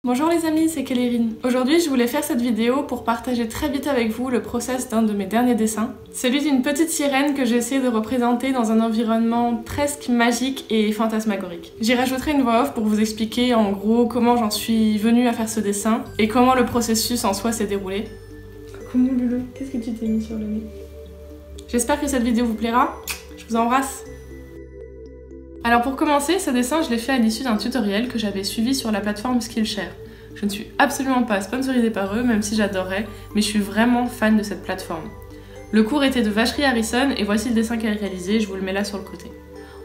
Bonjour les amis, c'est Kélérine. Aujourd'hui, je voulais faire cette vidéo pour partager très vite avec vous le process d'un de mes derniers dessins. Celui d'une petite sirène que j'ai essayé de représenter dans un environnement presque magique et fantasmagorique. J'y rajouterai une voix off pour vous expliquer en gros comment j'en suis venue à faire ce dessin et comment le processus en soi s'est déroulé. Coucou mon loulou, qu'est-ce que tu t'es mis sur le nez? J'espère que cette vidéo vous plaira. Je vous embrasse. Alors pour commencer, ce dessin, je l'ai fait à l'issue d'un tutoriel que j'avais suivi sur la plateforme Skillshare. Je ne suis absolument pas sponsorisée par eux, même si j'adorerais, mais je suis vraiment fan de cette plateforme. Le cours était de Vacherie Harrison et voici le dessin qu'elle a réalisé, je vous le mets là sur le côté.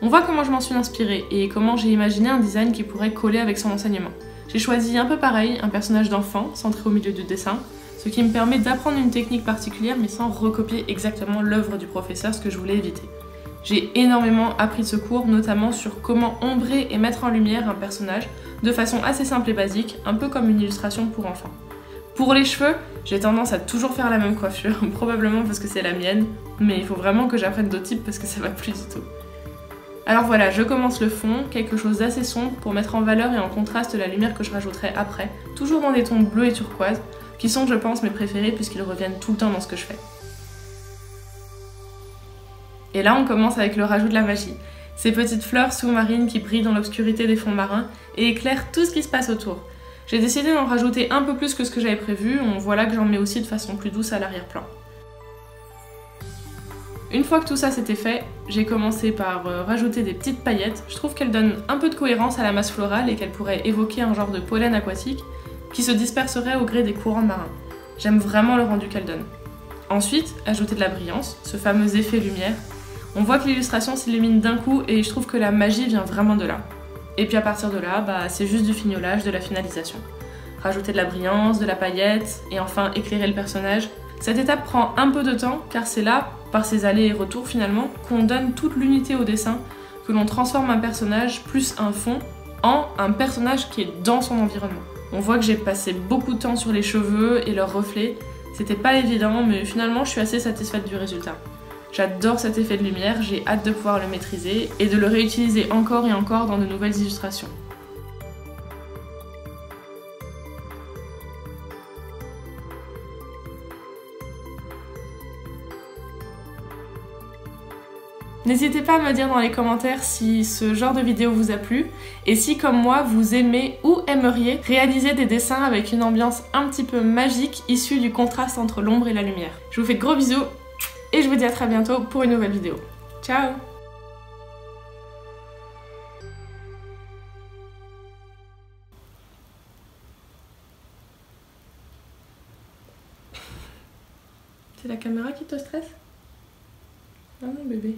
On voit comment je m'en suis inspirée et comment j'ai imaginé un design qui pourrait coller avec son enseignement. J'ai choisi un peu pareil, un personnage d'enfant centré au milieu du dessin, ce qui me permet d'apprendre une technique particulière mais sans recopier exactement l'œuvre du professeur, ce que je voulais éviter. J'ai énormément appris de ce cours, notamment sur comment ombrer et mettre en lumière un personnage de façon assez simple et basique, un peu comme une illustration pour enfants. Pour les cheveux, j'ai tendance à toujours faire la même coiffure, probablement parce que c'est la mienne, mais il faut vraiment que j'apprenne d'autres types parce que ça va plus du tout. Alors voilà, je commence le fond, quelque chose d'assez sombre pour mettre en valeur et en contraste la lumière que je rajouterai après, toujours dans des tons bleus et turquoise, qui sont je pense mes préférés puisqu'ils reviennent tout le temps dans ce que je fais. Et là on commence avec le rajout de la magie. Ces petites fleurs sous-marines qui brillent dans l'obscurité des fonds marins et éclairent tout ce qui se passe autour. J'ai décidé d'en rajouter un peu plus que ce que j'avais prévu, on voit là que j'en mets aussi de façon plus douce à l'arrière-plan. Une fois que tout ça c'était fait, j'ai commencé par rajouter des petites paillettes. Je trouve qu'elles donnent un peu de cohérence à la masse florale et qu'elles pourraient évoquer un genre de pollen aquatique qui se disperserait au gré des courants marins. J'aime vraiment le rendu qu'elles donnent. Ensuite, ajouter de la brillance, ce fameux effet lumière. On voit que l'illustration s'illumine d'un coup et je trouve que la magie vient vraiment de là. Et puis à partir de là, c'est juste du fignolage, de la finalisation. Rajouter de la brillance, de la paillette et enfin éclairer le personnage. Cette étape prend un peu de temps car c'est là, par ces allers et retours finalement, qu'on donne toute l'unité au dessin, que l'on transforme un personnage plus un fond en un personnage qui est dans son environnement. On voit que j'ai passé beaucoup de temps sur les cheveux et leurs reflets. C'était pas évident mais finalement je suis assez satisfaite du résultat. J'adore cet effet de lumière, j'ai hâte de pouvoir le maîtriser et de le réutiliser encore et encore dans de nouvelles illustrations. N'hésitez pas à me dire dans les commentaires si ce genre de vidéo vous a plu et si comme moi vous aimez ou aimeriez réaliser des dessins avec une ambiance un petit peu magique issue du contraste entre l'ombre et la lumière. Je vous fais de gros bisous et je vous dis à très bientôt pour une nouvelle vidéo. Ciao! C'est la caméra qui te stresse? Ah mon bébé.